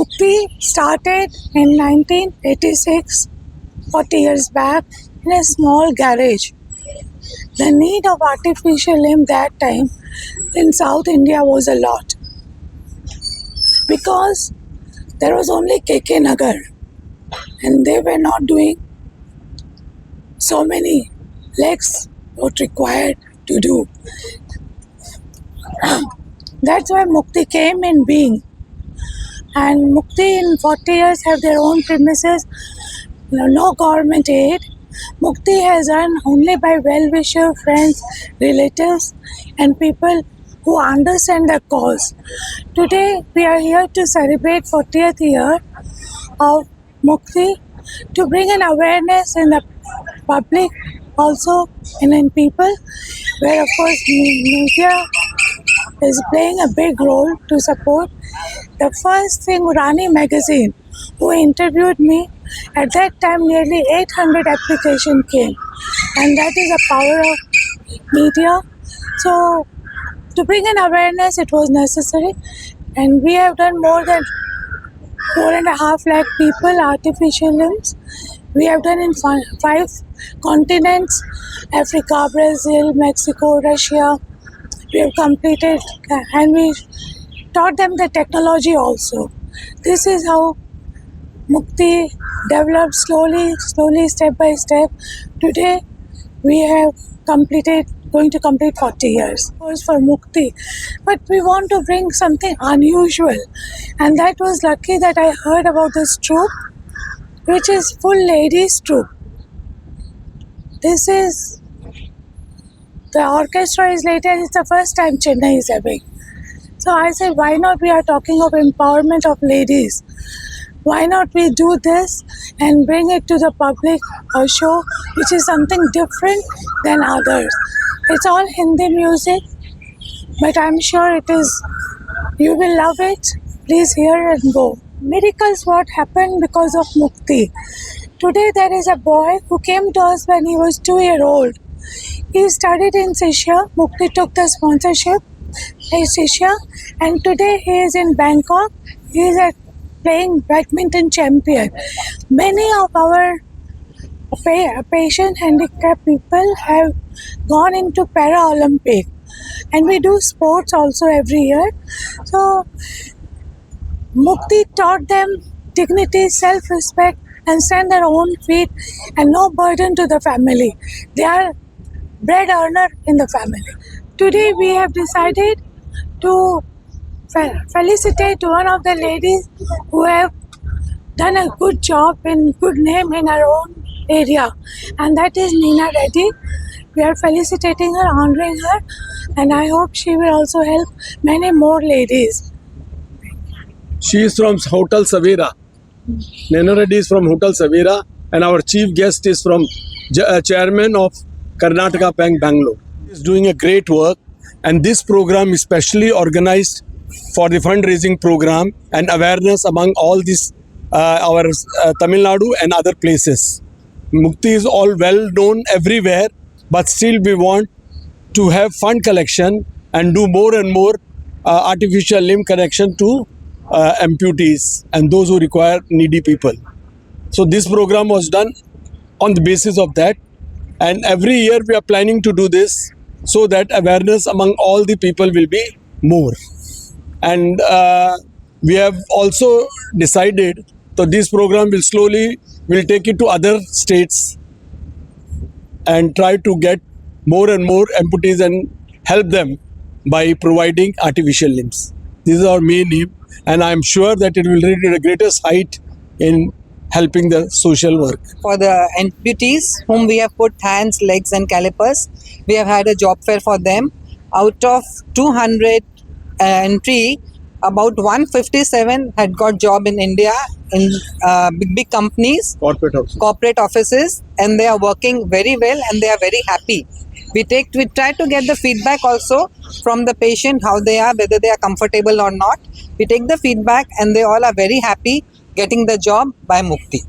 Mukti started in 1986, 40 years back, in a small garage. The need of artificial limb that time in South India was a lot because there was only KK Nagar and they were not doing so many legs what required to do. That's why Mukti came in being. And Mukti in 40 years have their own premises, no government aid. Mukti has run only by well-wisher friends, relatives and people who understand the cause. Today we are here to celebrate 40th year of Mukti to bring an awareness in the public also and in people where of course media is playing a big role to support. The first thing, Rani magazine, who interviewed me, at that time nearly 800 applications came, and that is the power of media. So to bring an awareness, it was necessary, and we have done more than 4.5 lakh people artificial limbs. We have done in 5 continents: Africa, Brazil, Mexico, Russia. We have completed, and we taught them the technology also. This is how Mukti developed slowly, step by step. Today, we have going to complete 40 years. Of course, for Mukti. But we want to bring something unusual. And that was lucky that I heard about this troupe, which is full ladies troupe. This is, the orchestra is later, it's the first time Chennai is having. So I said, why not we are talking of empowerment of ladies? Why not we do this and bring it to the public, a show which is something different than others. It's all Hindi music, but I'm sure you will love it. Please hear and go. Miracles what happened because of Mukti. Today there is a boy who came to us when he was 2-year-old. He studied in Sisha. Mukti took the sponsorship in Sisha, and today he is in Bangkok. He is playing badminton champion. Many of our patient handicapped people have gone into Paralympic, and we do sports also every year. So Mukti taught them dignity, self-respect, and stand their own feet, and no burden to the family. They are bread earner in the family. Today we have decided to felicitate one of the ladies who have done a good job and good name in her own area, and that is Neena Reddy. We are felicitating her, honoring her, and I hope she will also help many more ladies. She is from Hotel Savera. Neena Reddy is from Hotel Savera, and our chief guest is from chairman of Karnataka Bank, Bangalore. He is doing a great work, and this program is specially organized for the fundraising program and awareness among all these our Tamil Nadu and other places. Mukti is all well known everywhere, but still we want to have fund collection and do more and more artificial limb connection to amputees and those who require needy people. So this program was done on the basis of that, and every year we are planning to do this so that awareness among all the people will be more. And we have also decided that this program will take it to other states and try to get more and more amputees and help them by providing artificial limbs. This is our main aim, and I am sure that it will reach the greatest height in helping the social work. For the amputees whom we have put hands, legs and calipers, we have had a job fair for them. Out of 200 entry, about 157 had got job in India in big companies, corporate offices, and they are working very well and they are very happy. We try to get the feedback also from the patient, how they are, whether they are comfortable or not. We take the feedback and they all are very happy getting the job by Mukti.